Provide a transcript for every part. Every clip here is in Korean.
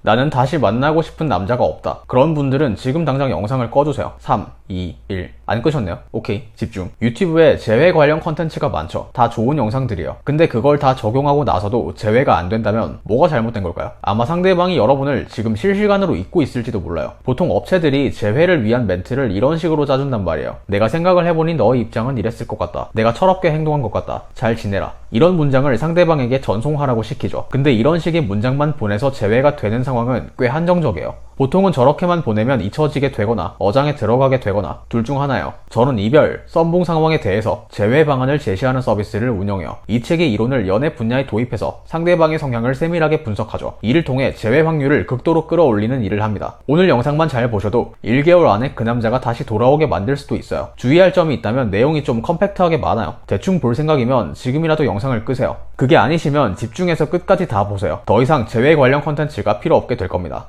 나는 다시 만나고 싶은 남자가 없다. 그런 분들은 지금 당장 영상을 꺼주세요. 3, 2, 1. 안 끄셨네요? 오케이, 집중. 유튜브에 재회 관련 컨텐츠가 많죠. 다 좋은 영상들이에요. 근데 그걸 다 적용하고 나서도 재회가 안 된다면 뭐가 잘못된 걸까요? 아마 상대방이 여러분을 지금 실시간으로 잊고 있을지도 몰라요. 보통 업체들이 재회를 위한 멘트를 이런 식으로 짜준단 말이에요. 내가 생각을 해보니 너의 입장은 이랬을 것 같다. 내가 철없게 행동한 것 같다. 잘 지내라. 이런 문장을 상대방에게 전송하라고 시키죠. 근데 이런 식의 문장만 보내서 재회가 되는 상황은 꽤 한정적이에요. 보통은 저렇게만 보내면 잊혀지게 되거나 어장에 들어가게 되거나 둘 중 하나예요. 저는 이별, 썸봉 상황에 대해서 재회 방안을 제시하는 서비스를 운영해요. 이 책의 이론을 연애 분야에 도입해서 상대방의 성향을 세밀하게 분석하죠. 이를 통해 재회 확률을 극도로 끌어올리는 일을 합니다. 오늘 영상만 잘 보셔도 1개월 안에 그 남자가 다시 돌아오게 만들 수도 있어요. 주의할 점이 있다면 내용이 좀 컴팩트하게 많아요. 대충 볼 생각이면 지금이라도 영상을 끄세요. 그게 아니시면 집중해서 끝까지 다 보세요. 더 이상 재회 관련 컨텐츠가 필요 없게 될 겁니다.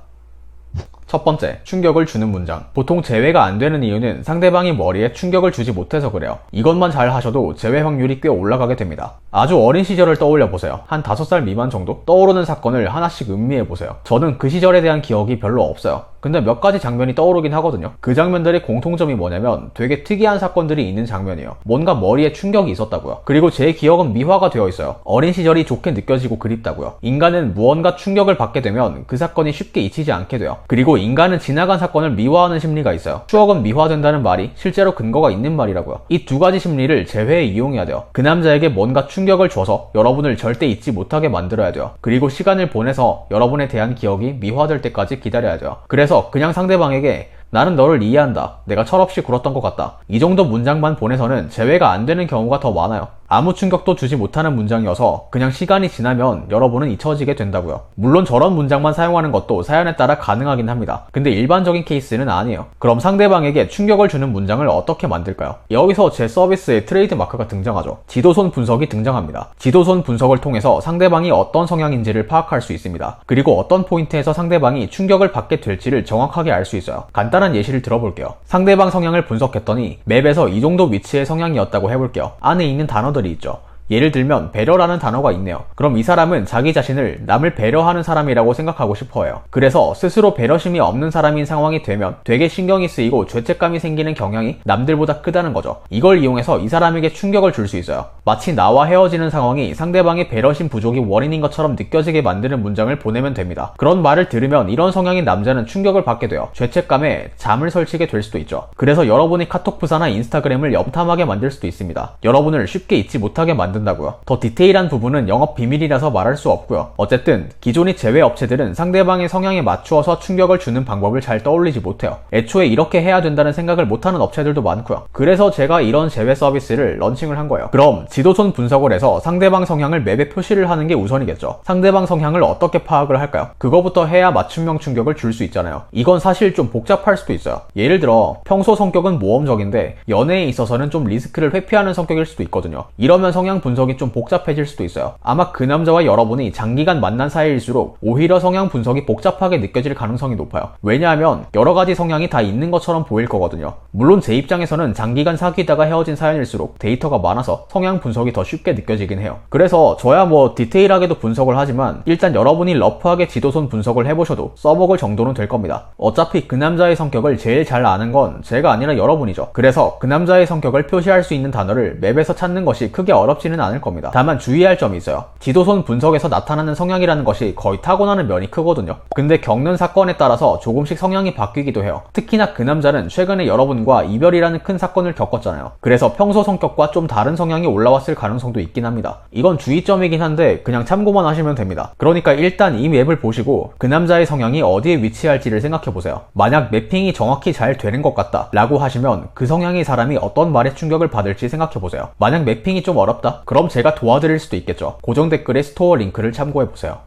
첫 번째, 충격을 주는 문장. 보통 재회가 안 되는 이유는 상대방이 머리에 충격을 주지 못해서 그래요. 이것만 잘 하셔도 재회 확률이 꽤 올라가게 됩니다. 아주 어린 시절을 떠올려 보세요. 한 5살 미만 정도? 떠오르는 사건을 하나씩 음미해 보세요. 저는 그 시절에 대한 기억이 별로 없어요. 근데 몇 가지 장면이 떠오르긴 하거든요. 그 장면들의 공통점이 뭐냐면 되게 특이한 사건들이 있는 장면이에요. 뭔가 머리에 충격이 있었다고요. 그리고 제 기억은 미화가 되어 있어요. 어린 시절이 좋게 느껴지고 그립다고요. 인간은 무언가 충격을 받게 되면 그 사건이 쉽게 잊히지 않게 돼요. 그리고 인간은 지나간 사건을 미화하는 심리가 있어요. 추억은 미화된다는 말이 실제로 근거가 있는 말이라고요. 이 두 가지 심리를 재회에 이용해야 돼요. 그 남자에게 뭔가 충격을 줘서 여러분을 절대 잊지 못하게 만들어야 돼요. 그리고 시간을 보내서 여러분에 대한 기억이 미화될 때까지 기다려야 돼요. 그래서 그냥 상대방에게 나는 너를 이해한다. 내가 철없이 굴었던 것 같다. 이 정도 문장만 보내서는 재회가 안 되는 경우가 더 많아요. 아무 충격도 주지 못하는 문장이어서 그냥 시간이 지나면 여러분은 잊혀지게 된다고요. 물론 저런 문장만 사용하는 것도 사연에 따라 가능하긴 합니다. 근데 일반적인 케이스는 아니에요. 그럼 상대방에게 충격을 주는 문장을 어떻게 만들까요? 여기서 제 서비스에 트레이드 마크가 등장하죠. 지도손 분석이 등장합니다. 지도손 분석을 통해서 상대방이 어떤 성향인지를 파악할 수 있습니다. 그리고 어떤 포인트에서 상대방이 충격을 받게 될지를 정확하게 알 수 있어요. 간단한 예시를 들어볼게요. 상대방 성향을 분석했더니 맵에서 이 정도 위치의 성향이었다고 해볼게요. 안에 있는 단어들이 있죠. 예를 들면 배려라는 단어가 있네요. 그럼 이 사람은 자기 자신을 남을 배려하는 사람이라고 생각하고 싶어해요. 그래서 스스로 배려심이 없는 사람인 상황이 되면 되게 신경이 쓰이고 죄책감이 생기는 경향이 남들보다 크다는 거죠. 이걸 이용해서 이 사람에게 충격을 줄 수 있어요. 마치 나와 헤어지는 상황이 상대방의 배려심 부족이 원인인 것처럼 느껴지게 만드는 문장을 보내면 됩니다. 그런 말을 들으면 이런 성향인 남자는 충격을 받게 돼요. 죄책감에 잠을 설치게 될 수도 있죠. 그래서 여러분이 카톡 프사나 인스타그램을 염탐하게 만들 수도 있습니다. 여러분을 쉽게 잊지 못하게 만든다고요. 더 디테일한 부분은 영업 비밀이라서 말할 수 없고요. 어쨌든 기존의 재회 업체들은 상대방의 성향에 맞추어서 충격을 주는 방법을 잘 떠올리지 못해요. 애초에 이렇게 해야 된다는 생각을 못하는 업체들도 많고요. 그래서 제가 이런 재회 서비스를 런칭을 한 거예요. 그럼 지도손 분석을 해서 상대방 성향을 맵에 표시를 하는 게 우선이겠죠. 상대방 성향을 어떻게 파악을 할까요? 그거부터 해야 맞춤형 충격을 줄 수 있잖아요. 이건 사실 좀 복잡할 수도 있어요. 예를 들어 평소 성격은 모험적인데 연애에 있어서는 좀 리스크를 회피하는 성격일 수도 있거든요. 이러면 성향 분석이 좀 복잡해질 수도 있어요. 아마 그 남자와 여러분이 장기간 만난 사이일수록 오히려 성향 분석이 복잡하게 느껴질 가능성이 높아요. 왜냐하면 여러가지 성향이 다 있는 것처럼 보일 거거든요. 물론 제 입장에서는 장기간 사귀다가 헤어진 사연일수록 데이터가 많아서 성향 분석이 더 쉽게 느껴지긴 해요. 그래서 저야 뭐 디테일하게도 분석을 하지만 일단 여러분이 러프하게 지도손 분석을 해보셔도 써먹을 정도는 될 겁니다. 어차피 그 남자의 성격을 제일 잘 아는 건 제가 아니라 여러분이죠. 그래서 그 남자의 성격을 표시할 수 있는 단어를 맵에서 찾는 것이 크게 어렵지는 않을 겁니다. 다만 주의할 점이 있어요. 지도손 분석에서 나타나는 성향이라는 것이 거의 타고나는 면이 크거든요. 근데 겪는 사건에 따라서 조금씩 성향이 바뀌기도 해요. 특히나 그 남자는 최근에 여러분과 이별이라는 큰 사건을 겪었잖아요. 그래서 평소 성격과 좀 다른 성향이 올라왔을 가능성도 있긴 합니다. 이건 주의점이긴 한데 그냥 참고만 하시면 됩니다. 그러니까 일단 이 맵을 보시고 그 남자의 성향이 어디에 위치할지를 생각해보세요. 만약 매핑이 정확히 잘 되는 것 같다 라고 하시면 그 성향의 사람이 어떤 말에 충격을 받을지 생각해보세요. 만약 매핑이 좀 어렵다? 그럼 제가 도와드릴 수도 있겠죠. 고정 댓글에 스토어 링크를 참고해보세요.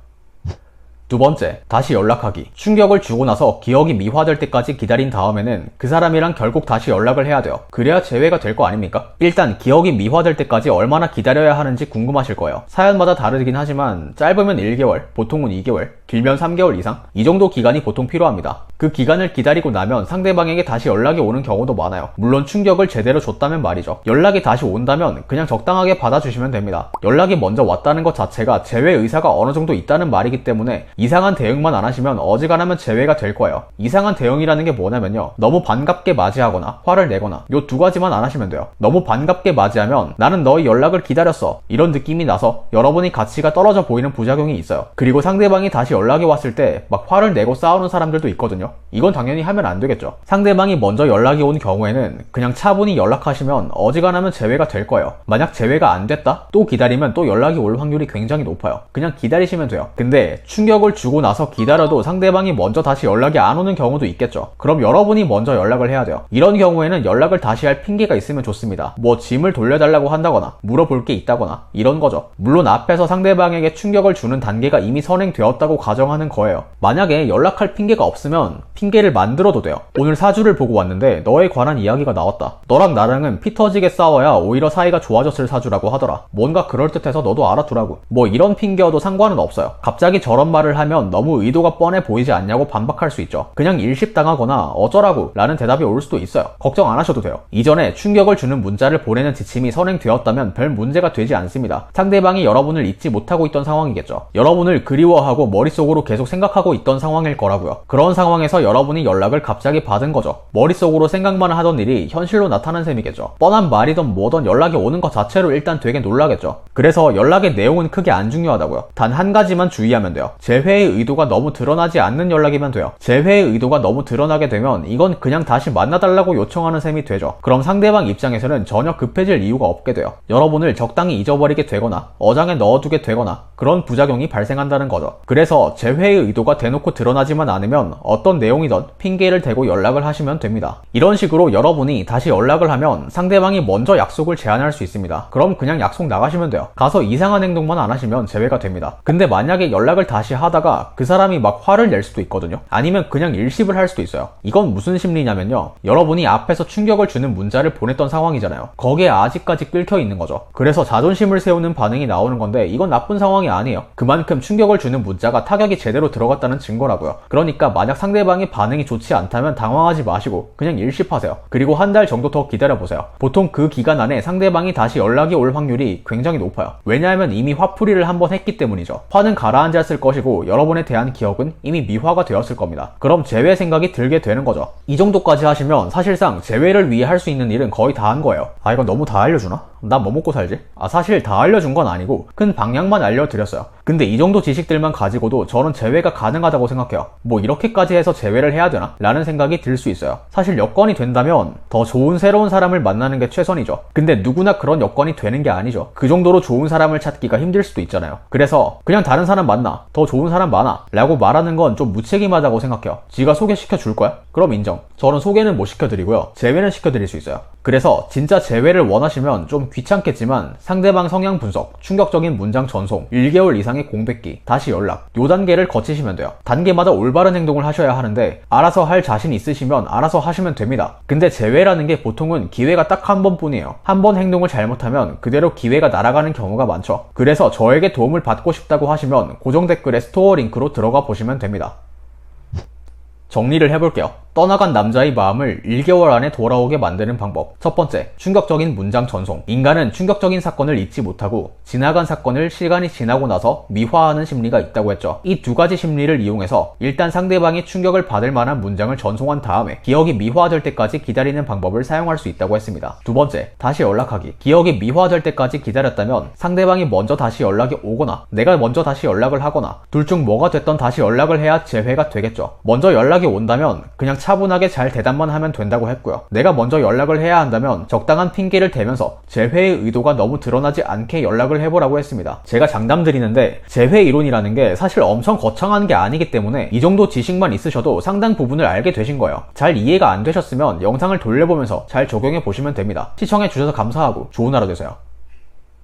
두 번째, 다시 연락하기. 충격을 주고 나서 기억이 미화될 때까지 기다린 다음에는 그 사람이랑 결국 다시 연락을 해야 돼요. 그래야 재회가 될 거 아닙니까? 일단 기억이 미화될 때까지 얼마나 기다려야 하는지 궁금하실 거예요. 사연마다 다르긴 하지만 짧으면 1개월, 보통은 2개월, 길면 3개월 이상? 이 정도 기간이 보통 필요합니다. 그 기간을 기다리고 나면 상대방에게 다시 연락이 오는 경우도 많아요. 물론 충격을 제대로 줬다면 말이죠. 연락이 다시 온다면 그냥 적당하게 받아주시면 됩니다. 연락이 먼저 왔다는 것 자체가 제외 의사가 어느 정도 있다는 말이기 때문에 이상한 대응만 안 하시면 어지간하면 제외가 될 거예요. 이상한 대응이라는 게 뭐냐면요, 너무 반갑게 맞이하거나 화를 내거나 요 두 가지만 안 하시면 돼요. 너무 반갑게 맞이하면 나는 너의 연락을 기다렸어 이런 느낌이 나서 여러분이 가치가 떨어져 보이는 부작용이 있어요. 그리고 상대방이 다시 연락이 왔을 때 막 화를 내고 싸우는 사람들도 있거든요. 이건 당연히 하면 안 되겠죠. 상대방이 먼저 연락이 온 경우에는 그냥 차분히 연락하시면 어지간하면 제외가 될 거예요. 만약 제외가 안 됐다? 또 기다리면 또 연락이 올 확률이 굉장히 높아요. 그냥 기다리시면 돼요. 근데 충격을 주고 나서 기다려도 상대방이 먼저 다시 연락이 안 오는 경우도 있겠죠. 그럼 여러분이 먼저 연락을 해야 돼요. 이런 경우에는 연락을 다시 할 핑계가 있으면 좋습니다. 뭐 짐을 돌려달라고 한다거나 물어볼 게 있다거나 이런 거죠. 물론 앞에서 상대방에게 충격을 주는 단계가 이미 선행되었다고 가정하는 거예요. 만약에 연락할 핑계가 없으면 핑계를 만들어도 돼요. 오늘 사주를 보고 왔는데 너에 관한 이야기가 나왔다. 너랑 나랑은 피 터지게 싸워야 오히려 사이가 좋아졌을 사주라고 하더라. 뭔가 그럴듯해서 너도 알아두라고. 뭐 이런 핑계여도 상관은 없어요. 갑자기 저런 말을 하면 너무 의도가 뻔해 보이지 않냐고 반박할 수 있죠. 그냥 일십당하거나 어쩌라고 라는 대답이 올 수도 있어요. 걱정 안 하셔도 돼요. 이전에 충격을 주는 문자를 보내는 지침이 선행되었다면 별 문제가 되지 않습니다. 상대방이 여러분을 잊지 못하고 있던 상황이겠죠. 여러분을 그리워하고 머릿속으로 계속 생각하고 있던 상황일 거라고요. 그런 상황에서 여러분이 연락을 갑자기 받은 거죠. 머릿속으로 생각만 하던 일이 현실로 나타난 셈이겠죠. 뻔한 말이든 뭐든 연락이 오는 것 자체로 일단 되게 놀라겠죠. 그래서 연락의 내용은 크게 안 중요하다고요. 단 한 가지만 주의하면 돼요. 재회의 의도가 너무 드러나지 않는 연락이면 돼요. 재회의 의도가 너무 드러나게 되면 이건 그냥 다시 만나달라고 요청하는 셈이 되죠. 그럼 상대방 입장에서는 전혀 급해질 이유가 없게 돼요. 여러분을 적당히 잊어버리게 되거나 어장에 넣어두게 되거나 그런 부작용이 발생한다는 거죠. 그래서 재회의 의도가 대놓고 드러나지만 않으면 어떤 내용이든 핑계를 대고 연락을 하시면 됩니다. 이런 식으로 여러분이 다시 연락을 하면 상대방이 먼저 약속을 제안할 수 있습니다. 그럼 그냥 약속 나가시면 돼요. 가서 이상한 행동만 안 하시면 제외가 됩니다. 근데 만약에 연락을 다시 하다가 그 사람이 막 화를 낼 수도 있거든요. 아니면 그냥 일십을 할 수도 있어요. 이건 무슨 심리냐면요, 여러분이 앞에서 충격을 주는 문자를 보냈던 상황이잖아요. 거기에 아직까지 끓여 있는 거죠. 그래서 자존심을 세우는 반응이 나오는 건데 이건 나쁜 상황이 아니에요. 그만큼 충격을 주는 문자가 타격이 제대로 들어갔다는 증거라고요. 그러니까 만약 상대방의 반응이 좋지 않다면 당황하지 마시고 그냥 일십하세요. 그리고 한 달 정도 더 기다려보세요. 보통 그 기간 안에 상대방이 다시 연락이 올 확률이 굉장히 높아요. 왜냐하면 이미 화풀이를 한번 했기 때문이죠. 화는 가라앉았을 것이고 여러분에 대한 기억은 이미 미화가 되었을 겁니다. 그럼 재회 생각이 들게 되는 거죠. 이 정도까지 하시면 사실상 재회를 위해 할 수 있는 일은 거의 다 한 거예요. 아, 이거 너무 다 알려주나? 나 뭐 먹고 살지? 사실 다 알려준 건 아니고 큰 방향만 알려드렸어요. 근데 이 정도 지식들만 가지고도 저는 재회가 가능하다고 생각해요. 뭐 이렇게까지 해서 재회를 해야 되나? 라는 생각이 들 수 있어요. 사실 여건이 된다면 더 좋은 새로운 사람을 만나는 게 최선이죠. 근데 누구나 그런 여건이 되는 게 아니죠. 그 정도로 좋은 사람을 찾기가 힘들 수도 있잖아요. 그래서 그냥 다른 사람 만나, 더 좋은 사람 많아 라고 말하는 건 좀 무책임하다고 생각해요. 지가 소개시켜 줄 거야? 그럼 인정. 저는 소개는 못 시켜드리고요, 재회는 시켜드릴 수 있어요. 그래서 진짜 재회를 원하시면 좀 귀찮겠지만 상대방 성향 분석, 충격적인 문장 전송, 1개월 이상의 공백기, 다시 연락, 요 단계를 거치시면 돼요. 단계마다 올바른 행동을 하셔야 하는데 알아서 할 자신 있으시면 알아서 하시면 됩니다. 근데 재회라는 게 보통은 기회가 딱 한 번뿐이에요. 한 번 행동을 잘못하면 그대로 기회가 날아가는 경우가 많죠. 그래서 저에게 도움을 받고 싶다고 하시면 고정 댓글에 스토어 링크로 들어가 보시면 됩니다. 정리를 해볼게요. 떠나간 남자의 마음을 1개월 안에 돌아오게 만드는 방법. 첫 번째, 충격적인 문장 전송. 인간은 충격적인 사건을 잊지 못하고 지나간 사건을 시간이 지나고 나서 미화하는 심리가 있다고 했죠. 이 두 가지 심리를 이용해서 일단 상대방이 충격을 받을 만한 문장을 전송한 다음에 기억이 미화될 때까지 기다리는 방법을 사용할 수 있다고 했습니다. 두 번째, 다시 연락하기. 기억이 미화될 때까지 기다렸다면 상대방이 먼저 다시 연락이 오거나 내가 먼저 다시 연락을 하거나 둘 중 뭐가 됐던 다시 연락을 해야 재회가 되겠죠. 먼저 연락이 온다면 그냥 차분하게 잘 대답만 하면 된다고 했고요. 내가 먼저 연락을 해야 한다면 적당한 핑계를 대면서 재회의 의도가 너무 드러나지 않게 연락을 해보라고 했습니다. 제가 장담드리는데 재회 이론이라는 게 사실 엄청 거창한 게 아니기 때문에 이 정도 지식만 있으셔도 상당 부분을 알게 되신 거예요. 잘 이해가 안 되셨으면 영상을 돌려보면서 잘 적용해 보시면 됩니다. 시청해 주셔서 감사하고 좋은 하루 되세요.